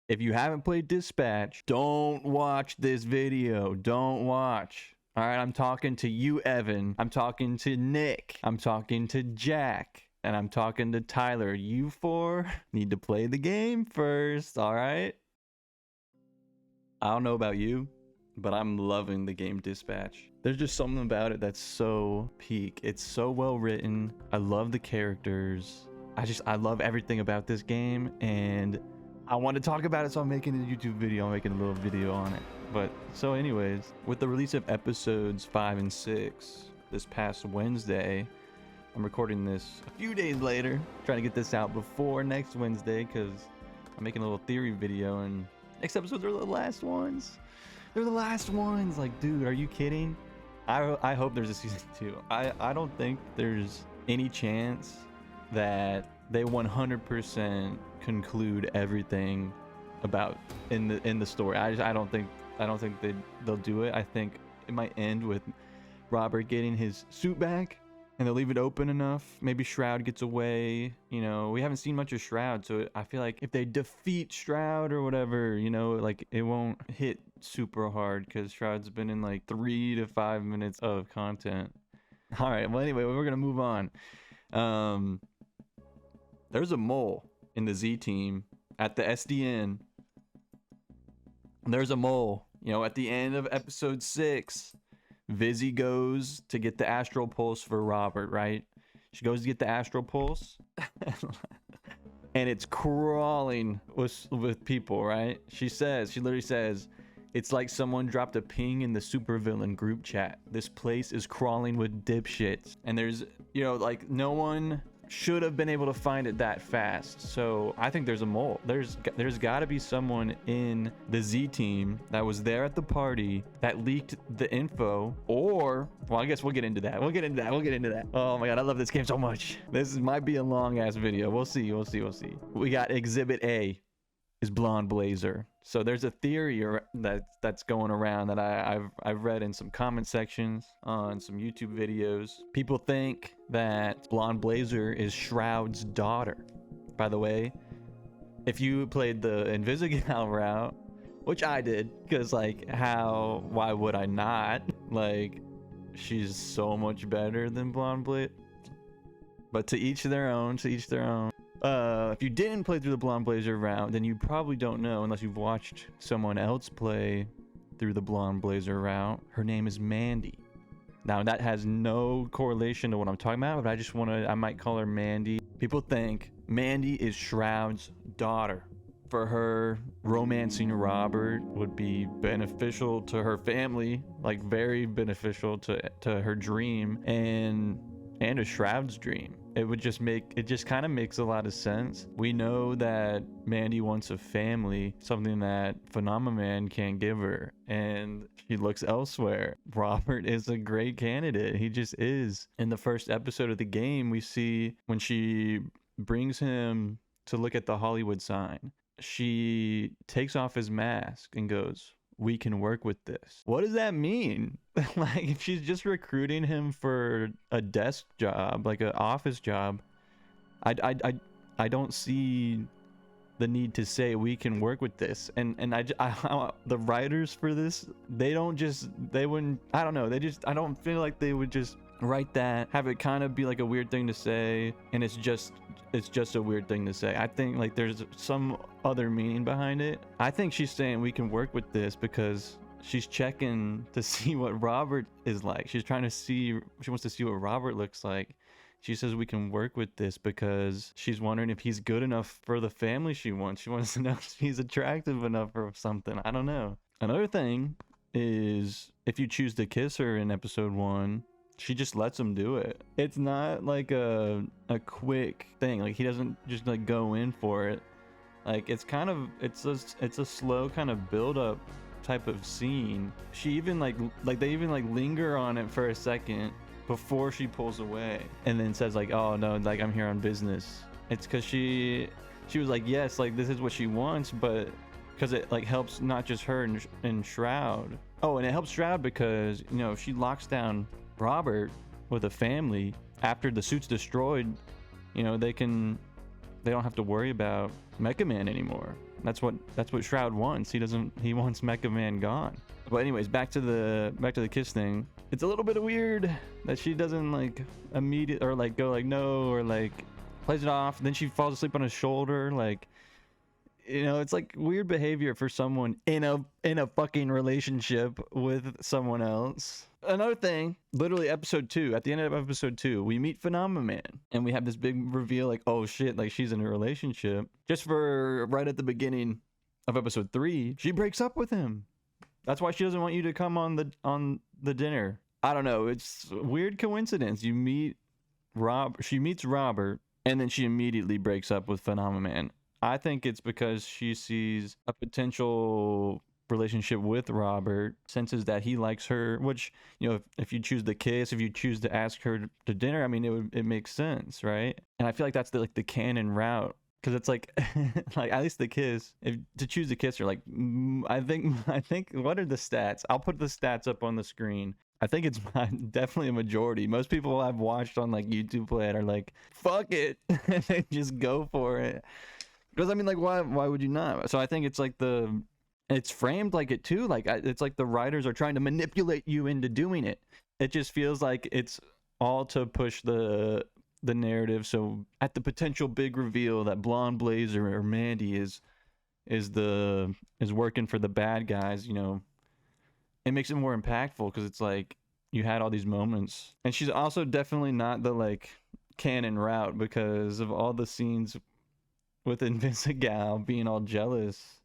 If you haven't played Dispatch, don't watch this video. Don't watch. All right, I'm talking to you, Evan. I'm talking to Nick. I'm talking to Jack. And I'm talking to Tyler. You four need to play the game first, all right? I don't know about you, but I'm loving the game Dispatch. There's just something about it that's so peak. It's so well written. I love the characters. I love everything about this game, and I want to talk about it, so I'm making a YouTube video. I'm making a little video on it. But so anyways, with the release of episodes 5 and 6 this past Wednesday, I'm recording this a few days later, trying to get this out before next Wednesday because I'm making a little theory video, and next episodes are the last ones. They're the last ones. Like, dude, are you kidding? I hope there's a season 2. I don't think there's any chance that they 100% conclude everything about in the story. I don't think they'll do it. I think it might end with Robert getting his suit back, and they'll leave it open enough. Maybe Shroud gets away. You know, we haven't seen much of Shroud, so I feel like if they defeat Shroud or whatever, you know, like it won't hit super hard because Shroud's been in like 3 to 5 minutes of content. All right, well, anyway, we're gonna move on. There's a mole in the Z team at the SDN. There's a mole, you know, at the end of episode 6. Vizzy goes to get the astral pulse for Robert, right? She goes to get the astral pulse and it's crawling with people, right? She literally says, it's like someone dropped a ping in the supervillain group chat. This place is crawling with dipshits. And there's, you know, like no one should have been able to find it that fast. So I think there's a mole. There's got to be someone in the Z team that was there at the party that leaked the info, or, well, I guess we'll get into that. We'll get into that. Oh my god, I love this game so much. This might be a long ass video. We'll see. We got Exhibit A is Blonde Blazer. So there's a theory that's going around that I've read in some comment sections on some YouTube videos. People think that Blonde Blazer is Shroud's daughter. By the way, if you played the Invisigal route, which I did, because like why would I not? Like, she's so much better than Blonde Blazer. But to each their own, if you didn't play through the Blonde Blazer route, then you probably don't know unless you've watched someone else play through the Blonde Blazer route. Her name is Mandy. Now that has no correlation to what I'm talking about, but I might call her Mandy. People think Mandy is Shroud's daughter. For her, romancing Robert would be beneficial to her family, like very beneficial to her dream and to Shroud's dream. It just kind of makes a lot of sense. We know that Mandy wants a family, something that Phenomenon can't give her, and she looks elsewhere. Robert is a great candidate. He just is. In the first episode of the game, we see when she brings him to look at the Hollywood sign, she takes off his mask and goes, "We can work with this." What does that mean? Like, if she's just recruiting him for a desk job, like an office job, I don't see the need to say we can work with this. And the writers for this, I don't feel like they would just write that, have it kind of be like a weird thing to say, and it's just a weird thing to say. I think like there's some other meaning behind it. I think she's saying we can work with this because she's checking to see what Robert is like. She wants to see what Robert looks like. She says we can work with this because she's wondering if he's good enough for the family she wants. She wants to know if he's attractive enough or something. I don't know. Another thing is, if you choose to kiss her in episode 1, she just lets him do it. It's not like a quick thing. Like, he doesn't just like go in for it. Like, it's a slow kind of build up type of scene. She even they even linger on it for a second before she pulls away, and then says like, "Oh no, like I'm here on business." It's because she was like, yes, like this is what she wants, but because it like helps not just her and Shroud. Oh, and it helps Shroud because, you know, if she locks down Robert with a family after the suit's destroyed, you know, they can they don't have to worry about Mecha Man anymore. That's what Shroud wants. He wants Mecha Man gone. But anyways, back to the kiss thing. It's a little bit weird that she doesn't like immediate or like go like no or like plays it off. Then she falls asleep on his shoulder. Like, you know, it's like weird behavior for someone in a fucking relationship with someone else. Another thing, literally episode 2, at the end of episode 2, we meet Phenomenon and we have this big reveal like, oh shit, like she's in a relationship. Just for right at the beginning of episode 3, she breaks up with him. That's why she doesn't want you to come on the dinner. I don't know, it's a weird coincidence. She meets Robert and then she immediately breaks up with Phenomenon. I think it's because she sees a potential relationship with Robert, senses that he likes her, which, you know, if you choose the kiss, if you choose to ask her to dinner, I mean, it makes sense, right? And I feel like that's the canon route, because it's like like at least the kiss, if to choose the kiss, you're like I think what are the stats? I'll put the stats up on the screen. I think it's definitely a majority. Most people I've watched on like YouTube play it are like, fuck it, and they just go for it. Because I mean, like, why would you not? So I think it's like it's framed like it too. Like it's like the writers are trying to manipulate you into doing it. It just feels like it's all to push the narrative. So at the potential big reveal that Blonde Blazer or Mandy is working for the bad guys, you know, it makes it more impactful because it's like you had all these moments. And she's also definitely not the like canon route because of all the scenes with Invisigal being all jealous.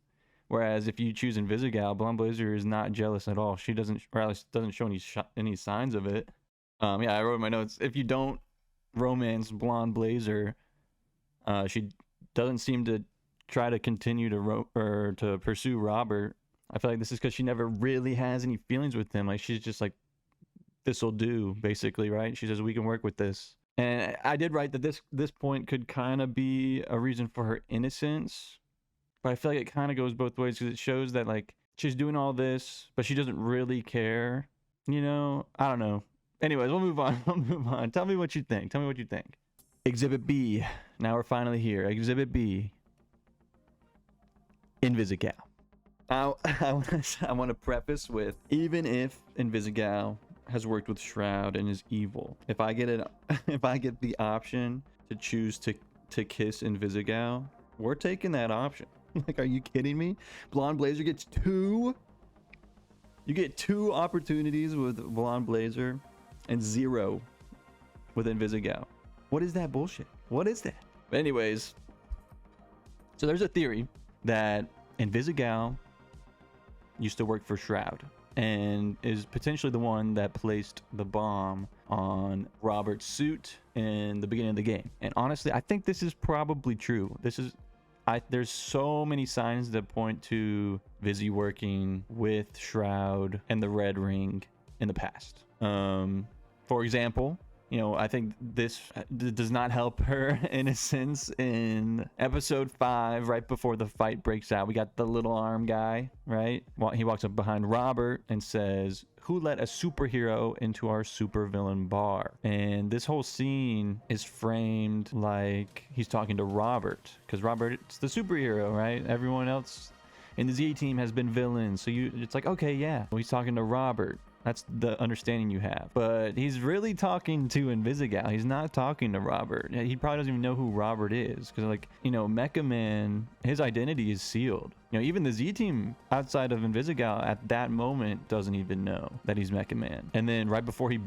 Whereas if you choose Invisigal, Blonde Blazer is not jealous at all. She doesn't, or at least doesn't show any signs of it. Yeah, I wrote in my notes, if you don't romance Blonde Blazer, she doesn't seem to try to continue to pursue Robert. I feel like this is because she never really has any feelings with him. Like she's just like, this'll do, basically, right? She says we can work with this. And I did write that this point could kind of be a reason for her innocence. But I feel like it kind of goes both ways because it shows that like she's doing all this, but she doesn't really care. You know, I don't know. Anyways, we'll move on. Tell me what you think. Exhibit B. Now we're finally here. Exhibit B. Invisigal. I want to preface with, even if Invisigal has worked with Shroud and is evil, if I get the option to choose to kiss Invisigal, we're taking that option. Like, are you kidding me? Blonde Blazer gets 2. You get 2 opportunities with Blonde Blazer and 0 with Invisigal. What is that bullshit? What is that? But anyways, so there's a theory that Invisigal used to work for Shroud and is potentially the one that placed the bomb on Robert's suit in the beginning of the game. And honestly, I think this is probably true. There's so many signs that point to Vizzy working with Shroud and the Red Ring in the past. For example, you know, I think this does not help her innocence in episode 5, right before the fight breaks out. We got the little arm guy, right? He walks up behind Robert and says, "Who let a superhero into our supervillain bar?" And this whole scene is framed like he's talking to Robert, because Robert's the superhero, right? Everyone else in the Z team has been villains. So it's like, okay, yeah. Well, he's talking to Robert. That's the understanding you have. But he's really talking to Invisigal. He's not talking to Robert. He probably doesn't even know who Robert is. Because, like, you know, Mecha Man, his identity is sealed. You know, even the Z team outside of Invisigal at that moment doesn't even know that he's Mecha Man. And then right before he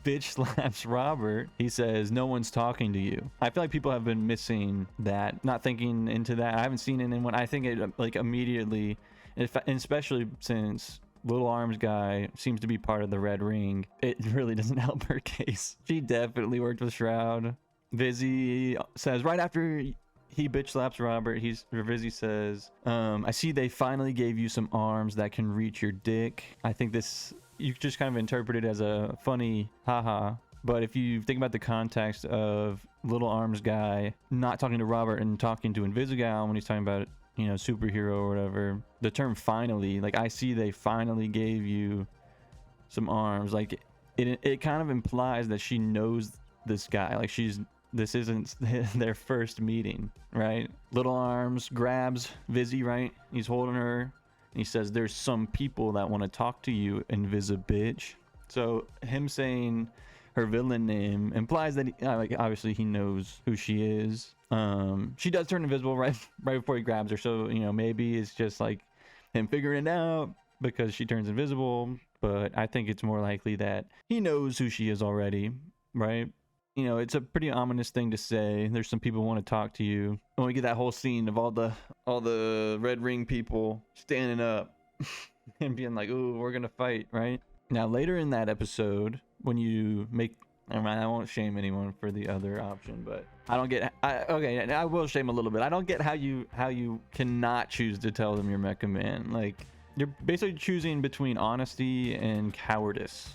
bitch slaps Robert, he says, "No one's talking to you." I feel like people have been missing that, not thinking into that. I haven't seen it in one. I think it, like, immediately, and especially since Little Arms guy seems to be part of the Red Ring, it really doesn't help her case. She definitely worked with Shroud. Vizzy says right after he bitch slaps Robert, Vizzy says, "I see they finally gave you some arms that can reach your dick." I think this, you just kind of interpret it as a funny haha. But if you think about the context of Little Arms guy not talking to Robert and talking to Invisigal when he's talking about, you know, superhero or whatever, the term finally, like, I see they finally gave you some arms, like it kind of implies that she knows this guy. Like, she's this isn't their first meeting, right? Little Arms grabs Vizzy, right? He's holding her. And he says, there's some people that want to talk to you, Invisibitch. So him saying her villain name implies that like obviously he knows who she is. She does turn invisible right before he grabs her. So, you know, maybe it's just like him figuring it out because she turns invisible. But I think it's more likely that he knows who she is already, right? You know, it's a pretty ominous thing to say. There's some people who want to talk to you. And we get that whole scene of all the Red Ring people standing up and being like, "Ooh, we're gonna fight," right? Now later in that episode, when you make, I won't shame anyone for the other option, but I don't get. Okay, I will shame a little bit. I don't get how you cannot choose to tell them you're Mecha Man. Like, you're basically choosing between honesty and cowardice,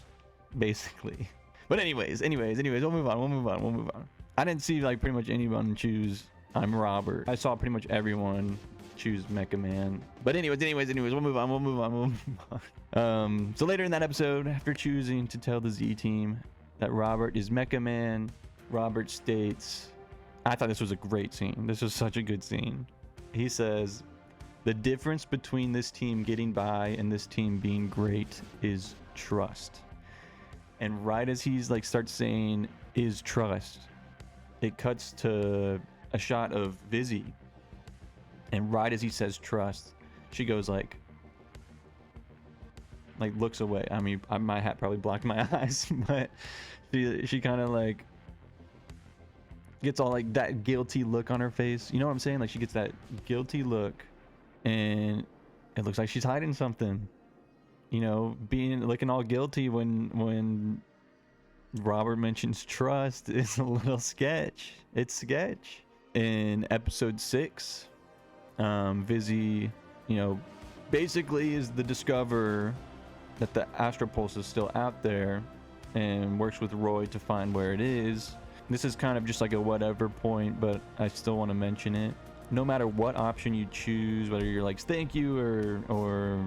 basically. But anyways, we'll move on. I didn't see like pretty much anyone choose I'm Robert. I saw pretty much everyone choose Mecha Man. But anyways, we'll move on. So later in that episode, after choosing to tell the Z team that Robert is Mecha Man, Robert states, I thought this was a great scene. This was such a good scene. He says, the difference between this team getting by and this team being great is trust. And right as he's like starts saying is trust, it cuts to a shot of Vizzy. And right as he says trust, she goes like looks away. I mean, my hat probably blocked my eyes, but she kind of like gets all like that guilty look on her face. You know what I'm saying? Like she gets that guilty look and it looks like she's hiding something. You know, looking all guilty when Robert mentions trust is a little sketch. It's sketch. In episode 6, Vizzy, you know, basically is the discoverer that the Astral Pulse is still out there and works with Roy to find where it is. This is kind of just like a whatever point, but I still want to mention it. No matter what option you choose, whether you're like thank you or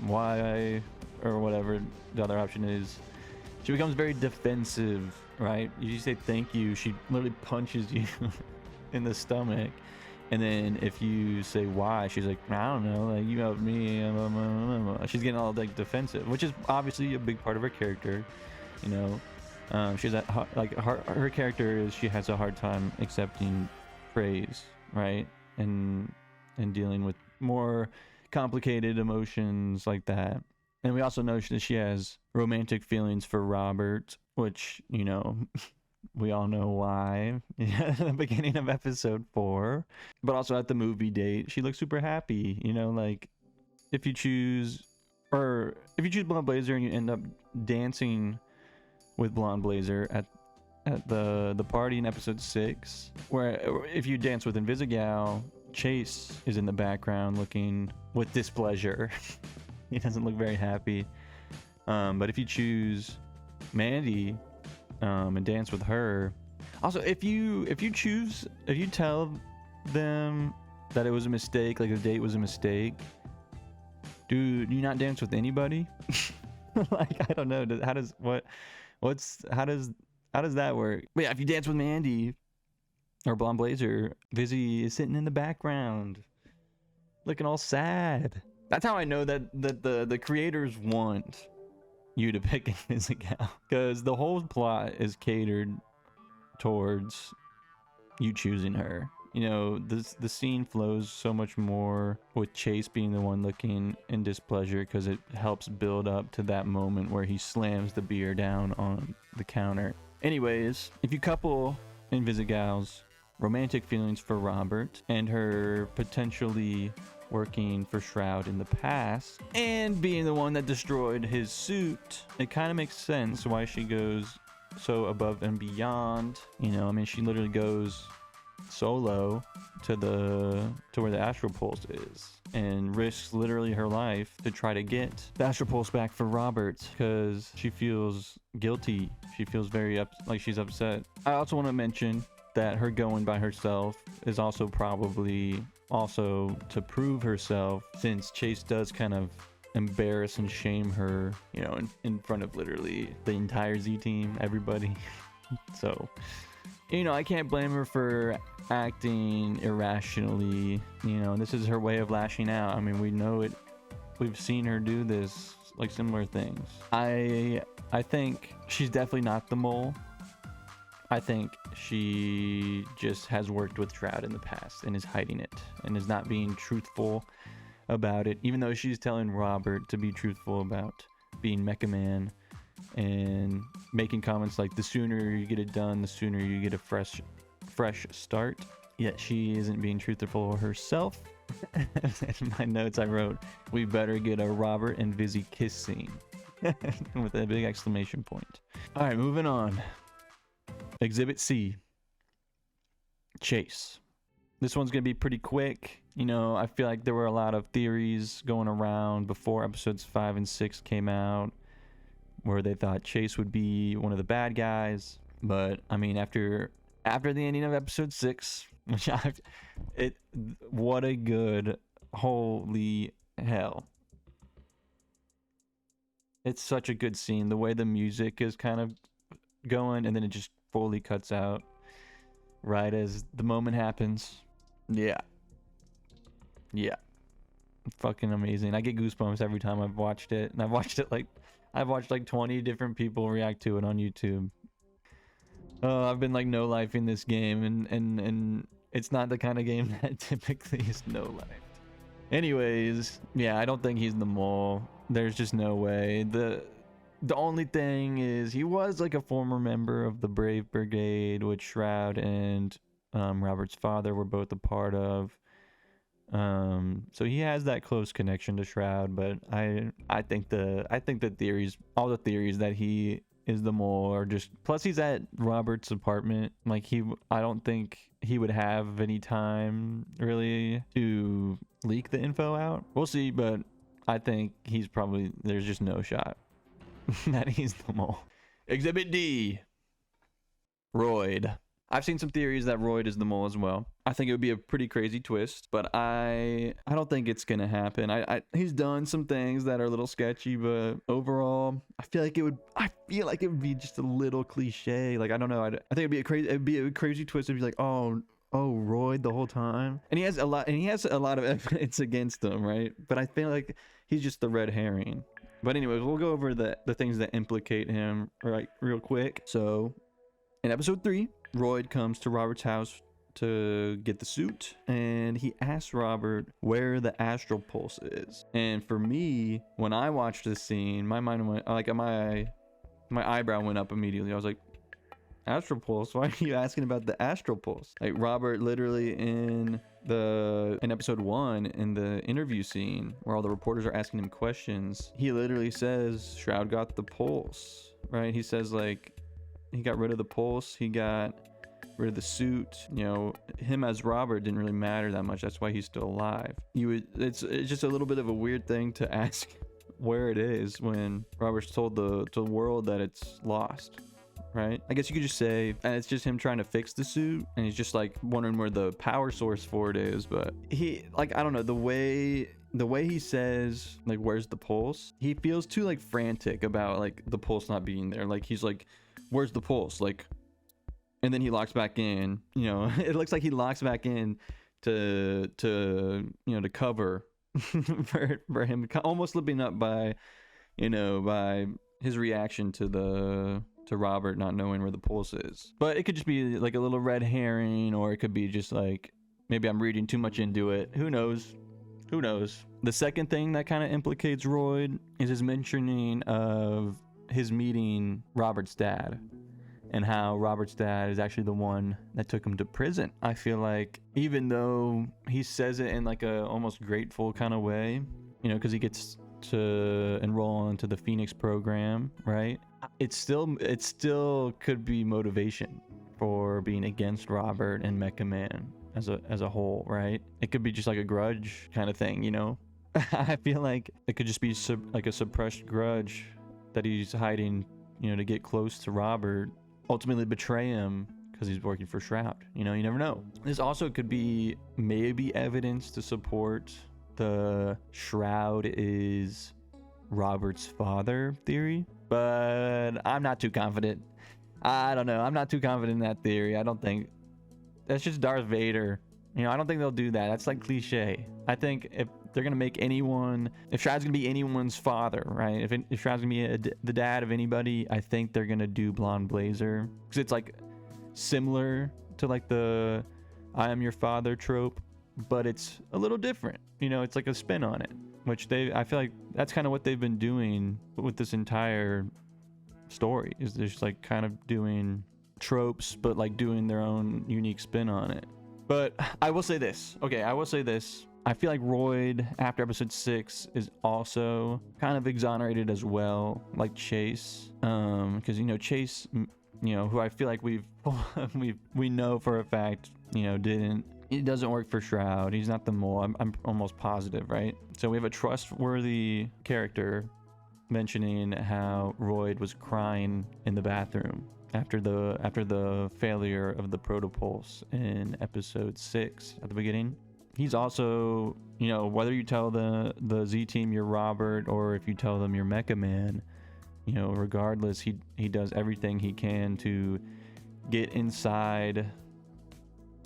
why or whatever the other option is, she becomes very defensive, right? You say thank you, she literally punches you in the stomach. And then if you say why, she's like, I don't know, like you helped me. She's getting all like defensive, which is obviously a big part of her character. You know, she's like her character is she has a hard time accepting praise, right? And dealing with more complicated emotions like that. And we also know that she has romantic feelings for Robert, which, you know, we all know why at the beginning of episode 4. But also at the movie date, she looks super happy. You know, like if you choose Blonde Blazer and you end up dancing with Blonde Blazer at the party in episode 6, where if you dance with Invisigal, Chase is in the background looking with displeasure. He doesn't look very happy. But if you choose Mandy and dance with her, also if you tell them that it was a mistake, like the date was a mistake, do you not dance with anybody? Like I don't know, how does that work? But yeah, if you dance with Mandy or Blonde Blazer, Vizzy is sitting in the background looking all sad. That's how I know that the creators want you to pick Invisigal, because the whole plot is catered towards you choosing her. You know, the scene flows so much more with Chase being the one looking in displeasure, because it helps build up to that moment where he slams the beer down on the counter. Anyways, if you couple Invisigal's romantic feelings for Robert and her potentially working for Shroud in the past and being the one that destroyed his suit, it kind of makes sense why she goes so above and beyond. You know, I mean, she literally goes solo to where the Astral Pulse is and risks literally her life to try to get the Astral Pulse back for Robert, because she feels guilty. She feels very like she's upset. I also want to mention that her going by herself is also probably also to prove herself, since Chase does kind of embarrass and shame her, you know, in front of literally the entire Z team, everybody. So you know, I can't blame her for acting irrationally. You know, this is her way of lashing out. I mean, we know it. We've seen her do this, like similar things. I think she's definitely not the mole. I think she just has worked with Shroud in the past and is hiding it and is not being truthful about it, even though she's telling Robert to be truthful about being Mecha Man and making comments like the sooner you get it done, the sooner you get a fresh start. Yet she isn't being truthful herself. In my notes I wrote, we better get a Robert and Vizzy kiss scene with a big exclamation point. All right, moving on. Exhibit C, Chase. This one's gonna be pretty quick. You know, I feel like there were a lot of theories going around before episodes 5 and 6 came out where they thought Chase would be one of the bad guys. But I mean, after the ending of episode 6, which what a good, holy hell. It's such a good scene. The way the music is kind of going and then it just fully cuts out right as the moment happens. Yeah, fucking amazing. I get goosebumps every time I've watched it, and I've watched like 20 different people react to it on YouTube. I've been like no-lifing this game, and it's not the kind of game that typically is no-lifed. Anyways, yeah, I don't think he's the mole. There's just no way. The only thing is he was like a former member of the Brave Brigade, which Shroud and Robert's father were both a part of. So he has that close connection to Shroud, but I think the theories, all the theories that he is the mole are just, plus he's at Robert's apartment. Like I don't think he would have any time really to leak the info out. We'll see, but I think there's just no shot that he's the mole. Exhibit D, Royd. I've seen some theories that Royd is the mole as well. I think it would be a pretty crazy twist, but I don't think it's gonna happen. He's done some things that are a little sketchy, but overall, I feel like it would be just a little cliche. Like, I don't know. I think it'd be a crazy twist if you're like, oh, Royd the whole time, and he has a lot of evidence against him, right? But I feel like he's just the red herring. But anyways, we'll go over the things that implicate him right real quick. So in episode 3, Royd comes to Robert's house to get the suit, and he asks Robert where the astral pulse is. And for me, when I watched this scene, my mind went like my eyebrow went up immediately. I was like, astral pulse? Why are you asking about the astral pulse? Like, Robert literally in episode 1, in the interview scene where all the reporters are asking him questions, he literally says Shroud got the pulse, right? He says like he got rid of the pulse, he got rid of the suit. You know, him as Robert didn't really matter that much. That's why he's still alive. It's just a little bit of a weird thing to ask where it is when Robert's told the world that it's lost, right? I guess you could just say, and it's just him trying to fix the suit, and he's just like wondering where the power source for it is. But he, like, I don't know, the way he says like where's the pulse, he feels too like frantic about like the pulse not being there. Like, he's like, where's the pulse? Like, and then he locks back in. You know, it looks like he locks back in to cover for him almost slipping up by his reaction to Robert not knowing where the pulse is. But it could just be like a little red herring, or it could be just like, maybe I'm reading too much into it. Who knows? The second thing that kind of implicates Royd is his mentioning of his meeting Robert's dad, and how Robert's dad is actually the one that took him to prison. I feel like even though he says it in like a almost grateful kind of way, you know, because he gets to enroll into the Phoenix program, right? It still could be motivation for being against Robert and Mecha Man as a whole, right? It could be just like a grudge kind of thing, you know? I feel like it could just be like a suppressed grudge that he's hiding, you know, to get close to Robert, ultimately betray him because he's working for Shroud. You know, you never know. This also could be maybe evidence to support the Shroud is Robert's father theory, but I'm not too confident. I don't know. I'm not too confident in that theory. I don't think that's just Darth Vader. You know, I don't think they'll do that. That's like cliche. I think if they're gonna make anyone, if Shroud's gonna be anyone's father, right? If Shroud's gonna be the dad of anybody, I think they're gonna do Blonde Blazer because it's like similar to like the "I am your father" trope, but it's a little different. You know, it's like a spin on it, which I feel like that's kind of what they've been doing with this entire story. Is they're just like kind of doing tropes, but like doing their own unique spin on it. But I will say this. Okay, I will say this. I feel like Royd, after episode 6, is also kind of exonerated as well, like Chase. Because, you know, Chase, you know, who I feel like we know for a fact, you know, it doesn't work for Shroud. He's not the mole. I'm almost positive, right? So we have a trustworthy character mentioning how Royd was crying in the bathroom after the failure of the protopulse in episode 6 at the beginning. He's also, you know, whether you tell the Z team you're Robert or if you tell them you're Mecha Man, you know, regardless, he does everything he can to get inside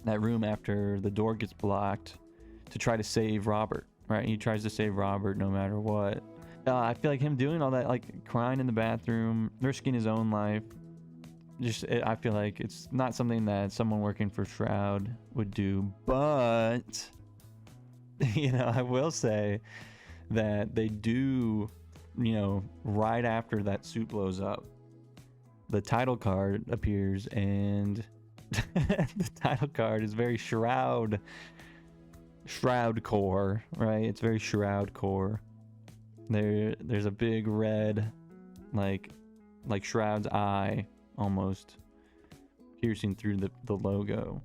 that room after the door gets blocked to try to save Robert, right? He tries to save Robert no matter what. I feel like him doing all that, like crying in the bathroom, risking his own life, I feel like it's not something that someone working for Shroud would do. But, you know, I will say that they do, you know, right after that suit blows up, the title card appears, and the title card is very Shroud core, right? It's very Shroud core. There's a big red, like Shroud's eye almost piercing through the logo.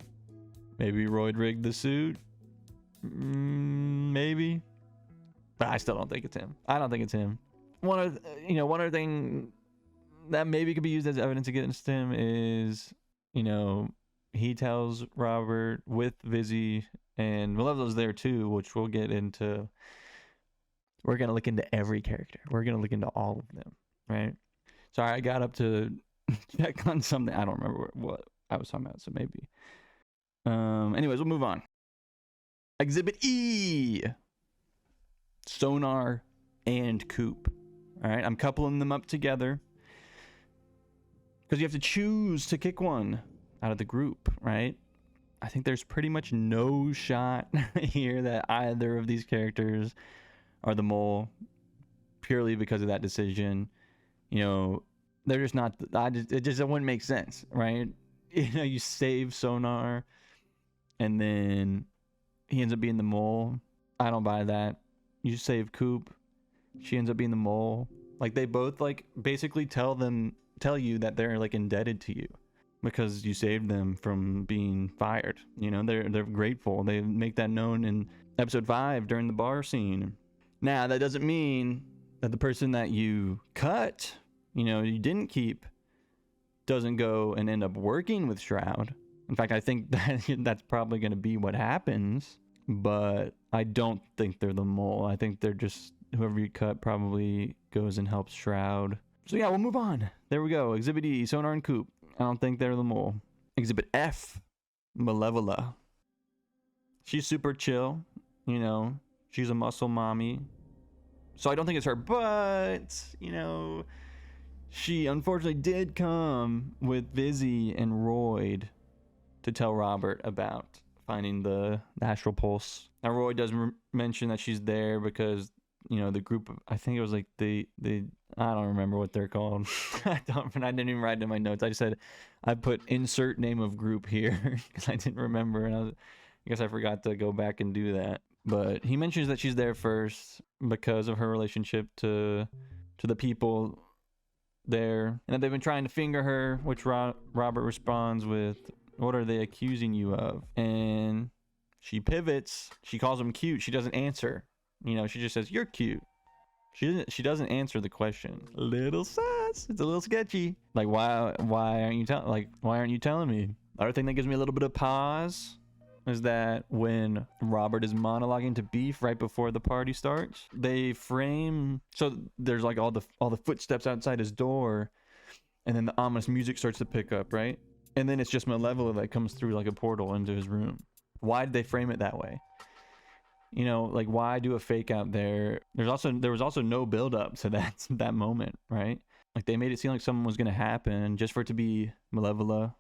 Maybe Royd rigged the suit. Maybe, but I still don't think it's him. I don't think it's him. One other thing that maybe could be used as evidence against him is, you know, he tells Robert with Vizzy, and Malevol's there too, which we'll get into. We're gonna look into every character. We're gonna look into all of them, right? Sorry, I got up to check on something. I don't remember what I was talking about, so maybe. Anyways, we'll move on. Exhibit E. Sonar and Coop. All right, I'm coupling them up together because you have to choose to kick one out of the group, right? I think there's pretty much no shot here that either of these characters are the mole, purely because of that decision. You know, they're just not. It wouldn't make sense, right? You know, you save Sonar, and then he ends up being the mole. I don't buy that. You save Coop, she ends up being the mole. Like, they both like basically tell you that they're like indebted to you because you saved them from being fired. You know, they're grateful. They make that known in episode 5 during the bar scene. Now, that doesn't mean that the person that you cut, you know, you didn't keep, doesn't go and end up working with Shroud. In fact, I think that's probably going to be what happens, but I don't think they're the mole. I think they're just, whoever you cut probably goes and helps Shroud. So yeah, we'll move on. There we go. Exhibit E, Sonar and Coop. I don't think they're the mole. Exhibit F, Malevola. She's super chill, you know. She's a muscle mommy. So I don't think it's her, but, you know, she unfortunately did come with Vizzy and Royd to tell Robert about finding the astral pulse. Now, Royd does mention that she's there because, you know, the group, I think it was like I don't remember what they're called. I didn't even write it in my notes. I just said, I put insert name of group here because I didn't remember, and I guess I forgot to go back and do that. But he mentions that she's there first because of her relationship to the people there, and that they've been trying to finger her, which Robert responds with, "What are they accusing you of?" And she pivots. She calls him cute. She doesn't answer. You know, she just says, "You're cute." She doesn't answer the question. Little sus. It's a little sketchy. Like, why aren't you telling me? Other thing that gives me a little bit of pause is that when Robert is monologuing to Beef right before the party starts, they frame, so there's like all the footsteps outside his door, and then the ominous music starts to pick up, right? And then it's just Malevola that comes through like a portal into his room. Why did they frame it that way? You know, like, why do a fake out there? There was also no build up to that moment, right? Like, they made it seem like something was gonna happen just for it to be Malevola,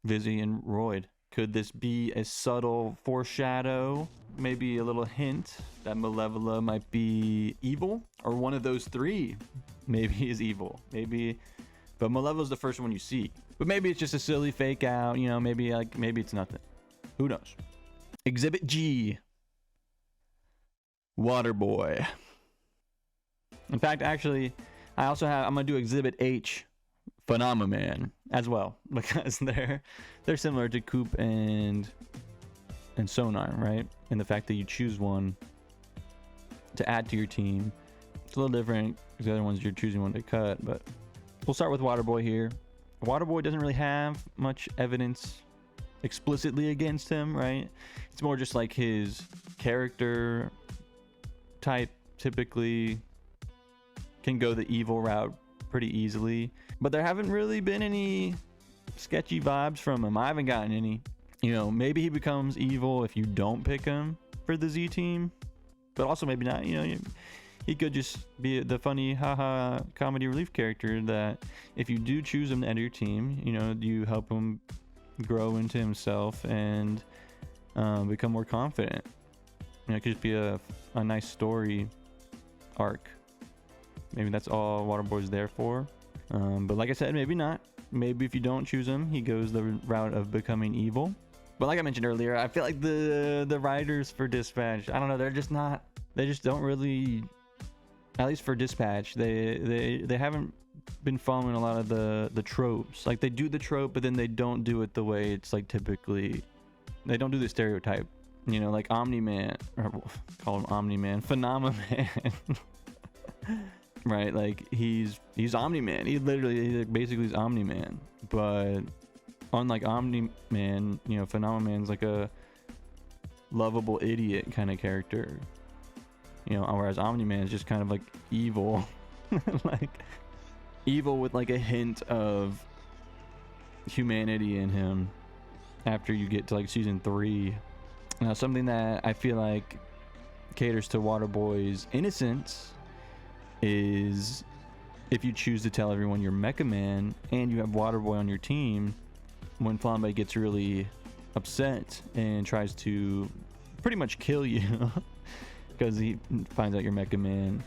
Vizzy, and Royd. Could this be a subtle foreshadow? Maybe a little hint that Malevola might be evil, or one of those three maybe is evil. Maybe, but Malevola's the first one you see. But maybe it's just a silly fake out. You know, maybe it's nothing. Who knows? Exhibit G. Waterboy. In fact, actually, I'm gonna do Exhibit H, Phenomenon, as well, because they're similar to Coop and Sonar, right? In the fact that you choose one to add to your team. It's a little different because the other ones you're choosing one to cut, but we'll start with Waterboy here. Waterboy doesn't really have much evidence explicitly against him, right? It's more just like his character type typically can go the evil route pretty easily, but there haven't really been any sketchy vibes from him. I haven't gotten any. You know, maybe he becomes evil if you don't pick him for the Z team, but also maybe not. You know, he could just be the funny haha comedy relief character that if you do choose him to enter your team, you know, you help him grow into himself and become more confident. You know, it could just be a nice story arc. Maybe that's all Waterboy's there for. But like I said, maybe not. Maybe if you don't choose him, he goes the route of becoming evil. But like I mentioned earlier, I feel like the writers for Dispatch, I don't know, they just don't really, at least for Dispatch, they haven't been following a lot of the tropes. Like, they do the trope, but then they don't do it the way it's like typically. They don't do the stereotype. You know, like Omni-Man, or call him Omni-Man, Phenomenon. Right, like he's Omni-Man. He basically is Omni-Man. But unlike Omni-Man, you know, Phenomenon's like a lovable idiot kind of character. You know, whereas Omni-Man is just kind of like evil. Like evil with like a hint of humanity in him after you get to like season 3. Now, something that I feel like caters to Waterboy's innocence is if you choose to tell everyone you're Mecha Man and you have Waterboy on your team, when Flambe gets really upset and tries to pretty much kill you because he finds out you're Mecha Man,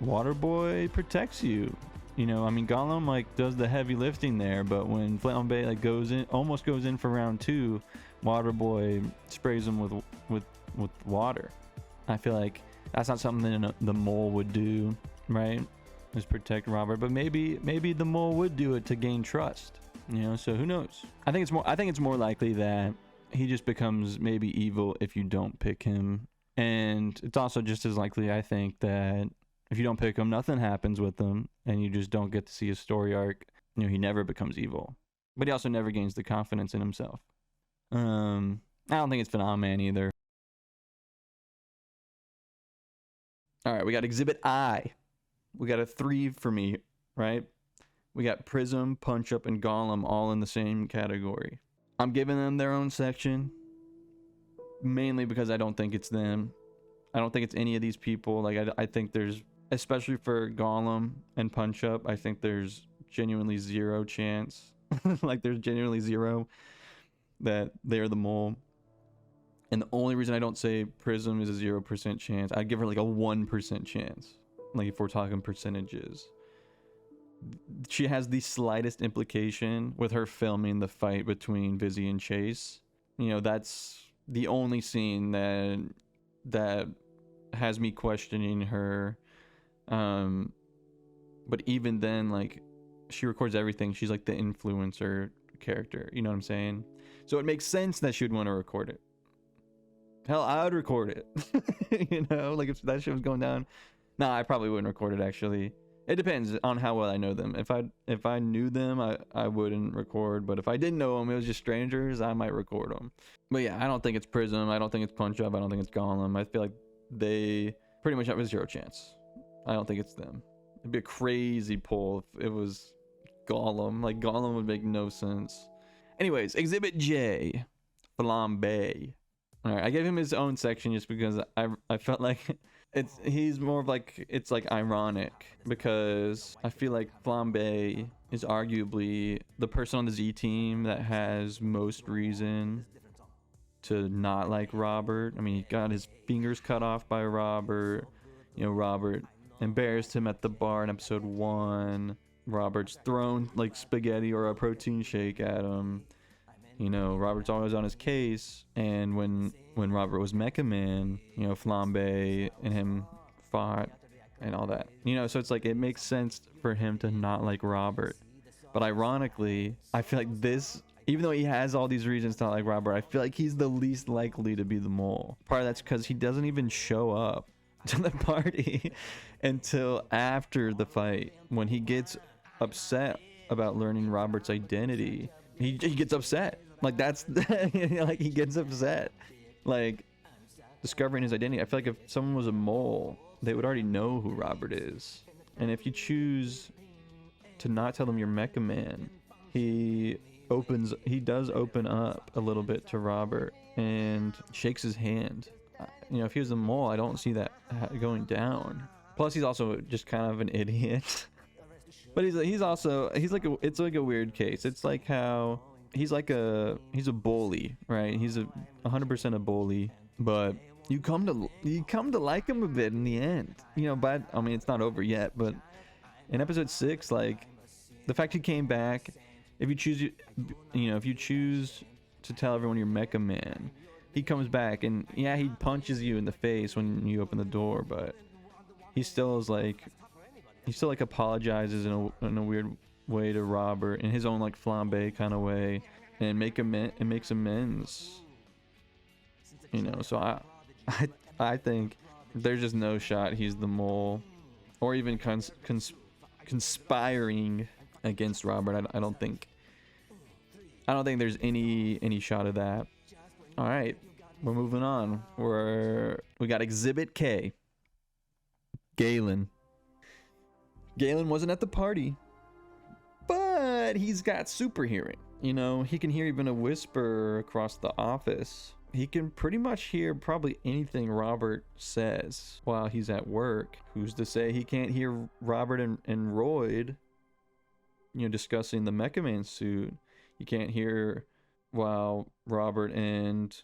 Waterboy protects you. You know, I mean, Gollum like does the heavy lifting there, but when Flambe like almost goes in for round 2, Waterboy sprays him with water. I feel like that's not something the mole would do, right? Is protect Robert, but maybe the mole would do it to gain trust. You know, so who knows? I think it's more likely that he just becomes maybe evil if you don't pick him, and it's also just as likely, I think, that if you don't pick him, nothing happens with him, and you just don't get to see his story arc. You know, he never becomes evil, but he also never gains the confidence in himself. I don't think it's Phenomenon either. All right, we got Exhibit I. We got a 3 for me, right? We got Prism, Punch Up, and Gollum all in the same category. I'm giving them their own section, mainly because I don't think it's them. I don't think it's any of these people. Like, I think there's, especially for Gollum and Punch Up, I think there's genuinely zero chance. Like, there's genuinely zero that they're the mole. And the only reason I don't say Prism is a 0% chance, I'd give her like a 1% chance. Like, if we're talking percentages. She has the slightest implication with her filming the fight between Vizzy and Chase. You know, that's the only scene that has me questioning her. But even then, like, she records everything. She's like the influencer character. You know what I'm saying? So it makes sense that she would want to record it. Hell, I would record it. You know, like if that shit was going down. Nah, I probably wouldn't record it, actually. It depends on how well I know them. If I knew them, I wouldn't record. But if I didn't know them, it was just strangers, I might record them. But yeah, I don't think it's Prism. I don't think it's Punch Up. I don't think it's Gollum. I feel like they pretty much have a 0 chance. I don't think it's them. It'd be a crazy pull if it was Gollum. Like, Gollum would make no sense. Anyways, Exhibit J, Flambe. All right, I gave him his own section just because I felt like he's more of like, it's like ironic, because I feel like Flambe is arguably the person on the Z team that has most reason to not like Robert. I mean, he got his fingers cut off by Robert. You know, Robert embarrassed him at the bar in episode 1. Robert's thrown like spaghetti or a protein shake at him. You know, Robert's always on his case. And when Robert was Mecha Man, you know, Flambe and him fought and all that. You know, so it's like, it makes sense for him to not like Robert. But ironically, I feel like this, even though he has all these reasons to not like Robert, I feel like he's the least likely to be the mole. Part of that's because he doesn't even show up to the party until after the fight. When he gets upset about learning Robert's identity, he gets upset. Like, that's like, he gets upset, like, discovering his identity. I feel like if someone was a mole, they would already know who Robert is. And if you choose to not tell them you're Mecha Man, he does open up a little bit to Robert and shakes his hand. You know, if he was a mole, I don't see that going down. Plus, he's also just kind of an idiot. But it's like a weird case. It's like how he's a bully, right? He's 100% a bully, but you come to like him a bit in the end. You know, but I mean, it's not over yet, but in episode 6, like, the fact he came back, if you choose to tell everyone you're Mecha Man, he comes back, and yeah, he punches you in the face when you open the door, but he still apologizes in a weird way to Robert in his own like Flambe kind of way, and makes amends. You know, so I think there's just no shot he's the mole, or even conspiring against Robert. I don't think there's any shot of that. All right, we're moving on. We got Exhibit K, Galen. Galen wasn't at the party, but he's got super hearing. You know, he can hear even a whisper across the office. He can pretty much hear probably anything Robert says while he's at work. Who's to say he can't hear Robert and Royd, you know, discussing the Mecha Man suit? You can't hear while Robert and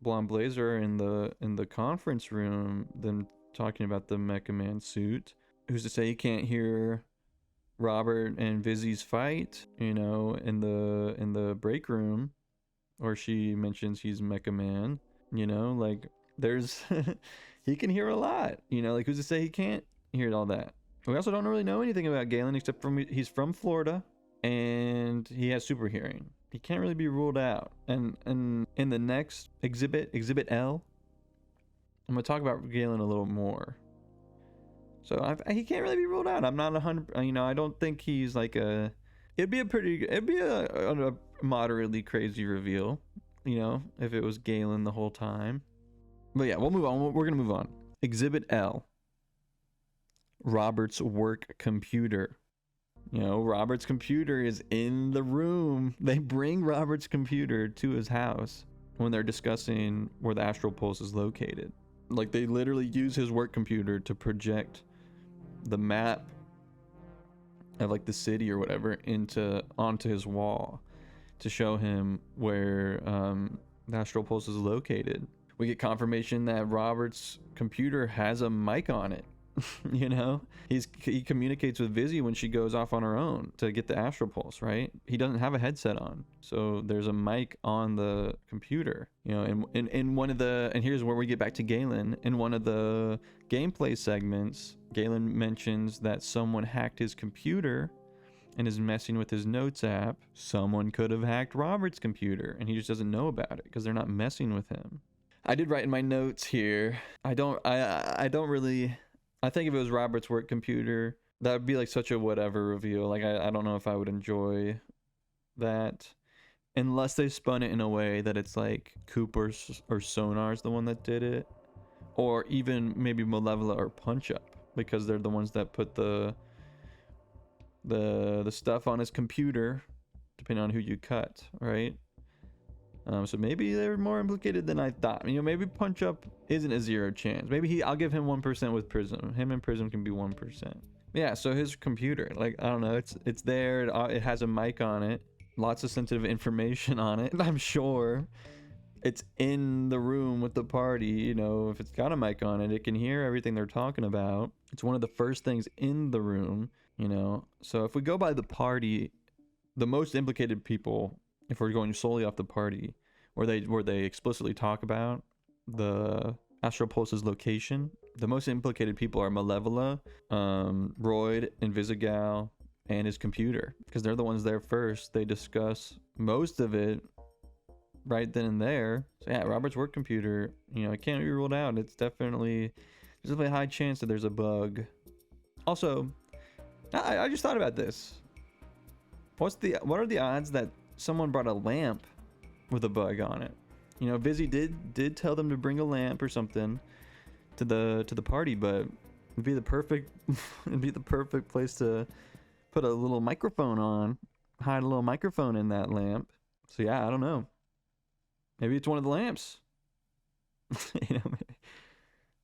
Blonde Blazer are in the conference room, them talking about the Mecha Man suit. Who's to say you can't hear Robert and Vizzy's fight, you know, in the break room, or she mentions he's Mecha Man, you know, like, there's he can hear a lot, you know, like, who's to say he can't hear all that? We also don't really know anything about Galen except he's from Florida and he has super hearing. He can't really be ruled out. And in the next exhibit L, I'm gonna talk about Galen a little more. So he can't really be ruled out. I'm not 100. You know, I don't think he's like a. It'd be a moderately crazy reveal, you know, if it was Galen the whole time. But yeah, we'll move on. We're gonna move on. Exhibit L. Robert's work computer. You know, Robert's computer is in the room. They bring Robert's computer to his house when they're discussing where the astral pulse is located. Like, they literally use his work computer to project the map of like the city or whatever onto his wall to show him where the astral pulse is located. We get confirmation that Robert's computer has a mic on it. You know, he communicates with Vizzy when she goes off on her own to get the astral pulse, right? He doesn't have a headset on, so there's a mic on the computer, you know. And in one of the, and here's where we get back to Galen. In one of the gameplay segments, Galen mentions that someone hacked his computer and is messing with his notes app. Someone could have hacked Robert's computer and he just doesn't know about it because they're not messing with him. I did write in my notes here, I don't really, I think if it was Robert's work computer, that would be like such a whatever reveal. Like, I don't know if I would enjoy that unless they spun it in a way that it's like Cooper or Sonar's the one that did it, or even maybe Malevola or Punch Up, because they're the ones that put the the stuff on his computer, depending on who you cut, right? So maybe they're more implicated than I thought. You know, maybe Punch Up isn't a 0 chance. Maybe I'll give him 1% with Prism. Him and Prism can be 1%. Yeah, so his computer, like, I don't know, it's there. It has a mic on it, lots of sensitive information on it. I'm sure it's in the room with the party. You know, if it's got a mic on it, it can hear everything they're talking about. It's one of the first things in the room, you know. So if we go by the party, the most implicated people, if we're going solely off the party, where they explicitly talk about the Astral Pulse's location, the most implicated people are Malevola, Royd, Invisigal, and his computer, because they're the ones there first. They discuss most of it right then and there. So yeah, Robert's work computer, you know, it can't be ruled out. It's definitely, there's definitely a high chance that there's a bug. Also, I just thought about this. What are the odds that someone brought a lamp with a bug on it? You know, Vizzy did tell them to bring a lamp or something to the party, but it'd be the perfect place to put a little microphone on, hide a little microphone in that lamp. So yeah, I don't know. Maybe it's one of the lamps. You know, maybe.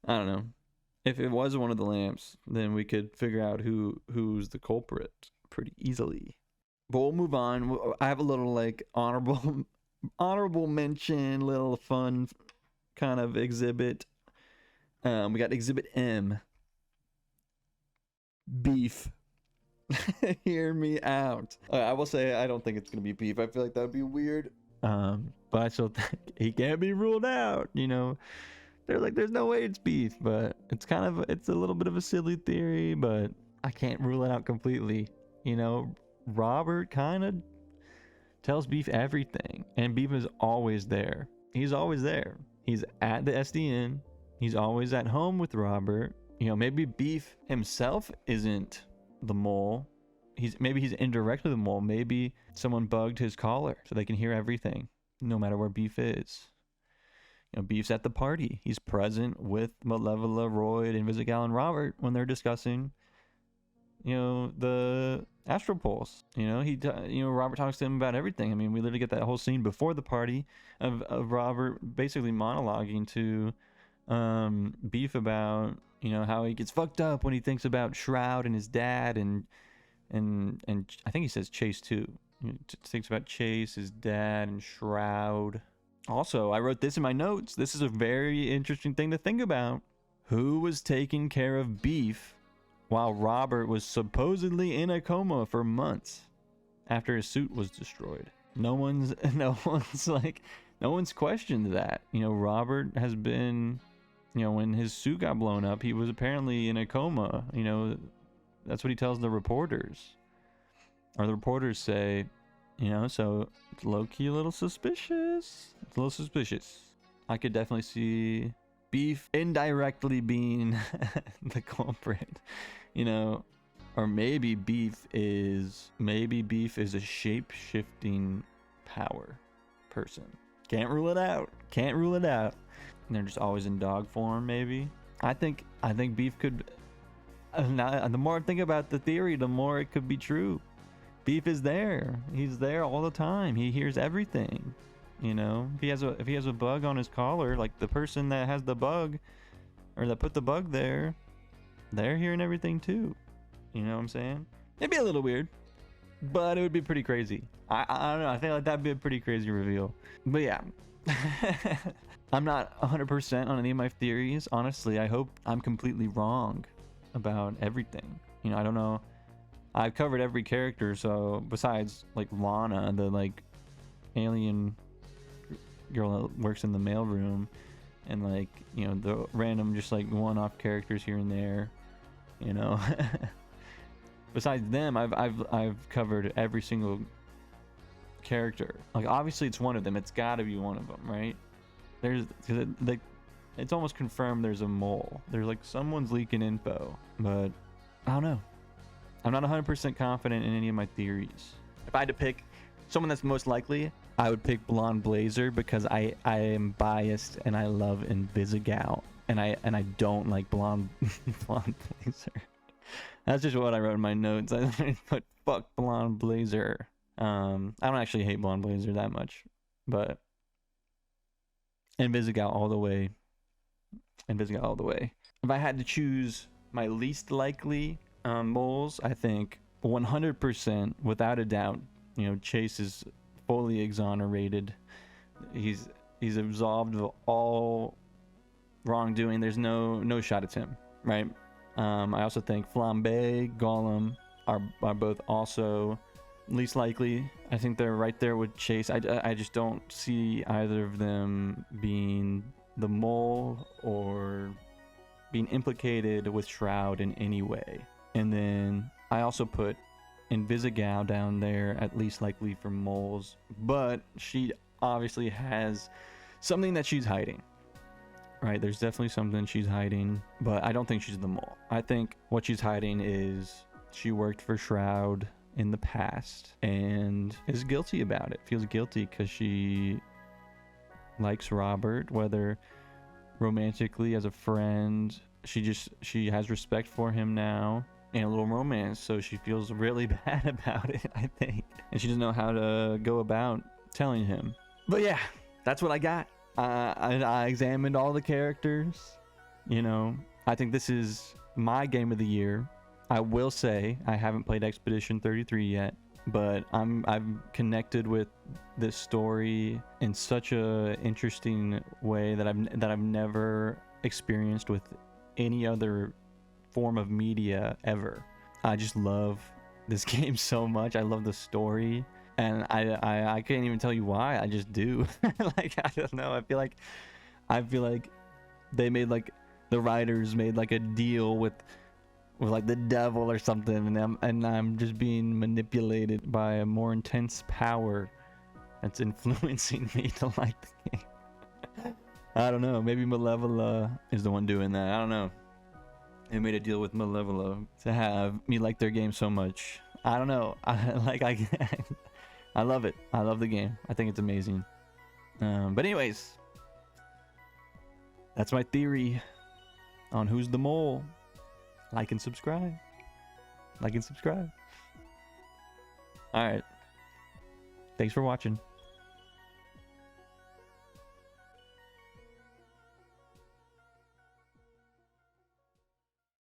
I don't know. If it was one of the lamps, then we could figure out who's the culprit pretty easily. But we'll move on. I have a little like honorable mention, little fun kind of exhibit. We got Exhibit M. Beef. Hear me out. I will say I don't think it's gonna be beef. I feel like that would be weird. But I still think he can't be ruled out. You know, they're like, there's no way it's beef, but it's a little bit of a silly theory, but I can't rule it out completely. You know, Robert kind of tells Beef everything, and Beef is always there. He's always there. He's at the SDN. He's always at home with Robert. You know, maybe Beef himself isn't the mole. Maybe he's indirectly the mole. Maybe someone bugged his collar so they can hear everything, no matter where Beef is. You know, Beef's at the party. He's present with Malevola, Royd, Invisigal, and Robert when they're discussing, you know, the Astral Pulse. You know, Robert talks to him about everything. I mean, we literally get that whole scene before the party of Robert basically monologuing to Beef about, you know, how he gets fucked up when he thinks about Shroud and his dad, and I think he says Chase too. He thinks about Chase, his dad, and Shroud. Also, I wrote this in my notes. This is a very interesting thing to think about. Who was taking care of Beef while Robert was supposedly in a coma for months after his suit was destroyed? No one's questioned that. You know, Robert has been, you know, when his suit got blown up, he was apparently in a coma. You know, that's what he tells the reporters. Or the reporters say, you know, so it's low-key a little suspicious. It's a little suspicious. I could definitely see Beef indirectly being the culprit, you know. Or maybe Beef is a shape-shifting power person. Can't rule it out. Can't rule it out. And they're just always in dog form, maybe. I think Beef could. The more I think about the theory, the more it could be true. Beef is there. He's there all the time. He hears everything. You know, if he has a bug on his collar, like the person that has the bug, or that put the bug there, they're hearing everything too. You know what I'm saying? It'd be a little weird, but it would be pretty crazy. I don't know. I feel like that'd be a pretty crazy reveal. But yeah. I'm not 100% on any of my theories. Honestly, I hope I'm completely wrong about everything. You know, I don't know. I've covered every character, so besides like Lana, the like alien girl that works in the mailroom, and like, you know, the random just like one-off characters here and there, you know. Besides them, I've covered every single character. Like, obviously it's one of them. It's got to be one of them, right? There's like, it's almost confirmed there's a mole. There's like someone's leaking info, but I don't know. I'm not 100% confident in any of my theories. If I had to pick someone that's most likely, I would pick Blonde Blazer, because I am biased and I love Invisigal, and I don't like Blonde Blazer. That's just what I wrote in my notes. I put fuck Blonde Blazer. I don't actually hate Blonde Blazer that much, but Invisigal all the way. Invisigal all the way. If I had to choose my least likely moles, I think 100% without a doubt, you know, Chase is fully exonerated. He's absolved of all wrongdoing. There's no shot at him, right? I also think Flambe, Gollum are both also least likely. I think they're right there with Chase. I just don't see either of them being the mole or being implicated with Shroud in any way. And then I also put Invisigal down there at least likely for moles, but she obviously has something that she's hiding. Right, there's definitely something she's hiding, but I don't think she's the mole. I think what she's hiding is she worked for Shroud in the past and is guilty about it. Feels guilty because she likes Robert, whether romantically as a friend. She has respect for him now and a little romance, so she feels really bad about it, I think. And she doesn't know how to go about telling him. But yeah, that's what I got. I examined all the characters. You know, I think this is my game of the year. I will say I haven't played Expedition 33 yet, but I've connected with this story in such a interesting way that I've never experienced with any other form of media ever. I just love this game so much. I love the story. And I can't even tell you why. I just do. Like, I don't know. I feel like they made, like, the writers made like a deal with like the devil or something, and I'm just being manipulated by a more intense power that's influencing me to like the game. I don't know. Maybe Malevola is the one doing that. I don't know. They made a deal with Malevola to have me like their game so much. I don't know. I love it. I love the game. I think it's amazing. But anyways, that's my theory on who's the mole. Like and subscribe. Like and subscribe. All right. Thanks for watching.